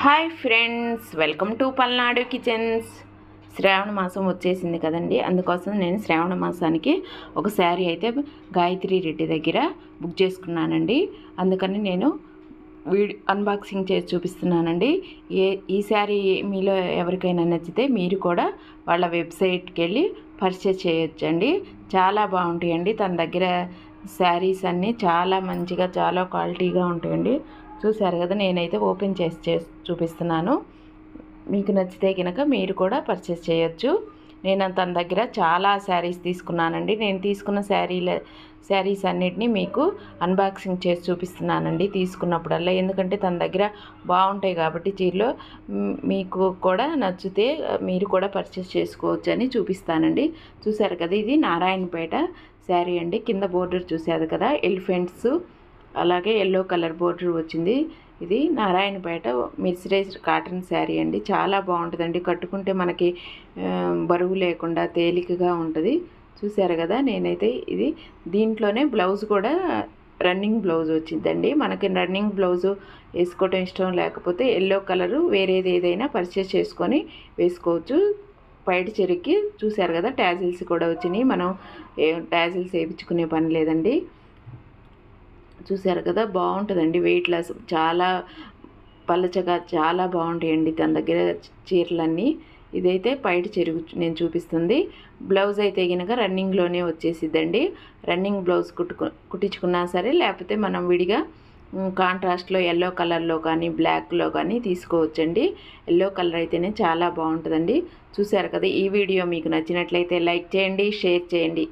Hi friends, welcome to Palnadu kitchens. శ్రావణ మాసం వచ్చేసింది కదండి, అందుకోసం నేను శ్రావణ మాసానికి ఒక శారీ అయితే గాయత్రి రెడ్డి దగ్గర బుక్ చేసుకున్నానండి. అందుకని నేను అన్బాక్సింగ్ చేసి చూపిస్తున్నానండి. ఈ శారీ మీలో ఎవరికైనా నచ్చితే మీరు కూడా వాళ్ళ వెబ్సైట్కి వెళ్ళి పర్చేస్ చేయొచ్చండి. చాలా బాగుంటాయండి. తన దగ్గర శారీస్ అన్నీ చాలా మంచిగా, చాలా క్వాలిటీగా ఉంటాయండి. చూసారు కదా, నేనైతే ఓపెన్ చేసి చూపిస్తున్నాను. మీకు నచ్చితే కనుక మీరు కూడా పర్చేస్ చేయొచ్చు. నేను తన దగ్గర చాలా శారీస్ తీసుకున్నానండి. నేను తీసుకున్న శారీస్ అన్నిటినీ మీకు అన్బాక్సింగ్ చేసి చూపిస్తున్నానండి తీసుకున్నప్పుడల్లా. ఎందుకంటే తన దగ్గర బాగుంటాయి కాబట్టి చీరలు మీకు కూడా నచ్చితే మీరు కూడా పర్చేస్ చేసుకోవచ్చు అని చూపిస్తానండి. చూసారు కదా, ఇది నారాయణపేట శారీ అండి. కింద బోర్డర్ చూసారు కదా, ఎలిఫెంట్స్ అలాగే ఎల్లో కలర్ బోర్డర్ వచ్చింది. ఇది నారాయణపేట మిర్సిరైజ్డ్ కాటన్ శారీ అండి. చాలా బాగుంటుందండి. కట్టుకుంటే మనకి బరువు లేకుండా తేలికగా ఉంటుంది. చూసారు కదా, నేనైతే ఇది దీంట్లోనే బ్లౌజ్ కూడా రన్నింగ్ బ్లౌజ్ వచ్చిందండి. మనకి రన్నింగ్ బ్లౌజు వేసుకోవటం ఇష్టం లేకపోతే ఎల్లో కలరు వేరేది ఏదైనా పర్చేస్ చేసుకొని వేసుకోవచ్చు. పైట చెరికి చూసారు కదా, ట్యాజిల్స్ కూడా వచ్చినాయి. మనం ట్యాజిల్స్ వేయించుకునే పని లేదండి. చూసారు కదా, బాగుంటుందండి. వెయిట్ లాస్, చాలా పలచగా చాలా బాగుంటాయండి తన దగ్గర చీరలన్నీ. ఇదైతే పైట చెరుగు నేను చూపిస్తుంది. బ్లౌజ్ అయితే కనుక రన్నింగ్లోనే వచ్చేసిద్దండి. రన్నింగ్ బ్లౌజ్ కుట్టించుకున్నా సరే, లేకపోతే మనం విడిగా కాంట్రాస్ట్లో ఎల్లో కలర్లో కానీ బ్లాక్లో కానీ తీసుకోవచ్చండి. ఎల్లో కలర్ అయితేనే చాలా బాగుంటుందండి. చూసారు కదా, ఈ వీడియో మీకు నచ్చినట్లయితే లైక్ చేయండి, షేర్ చేయండి.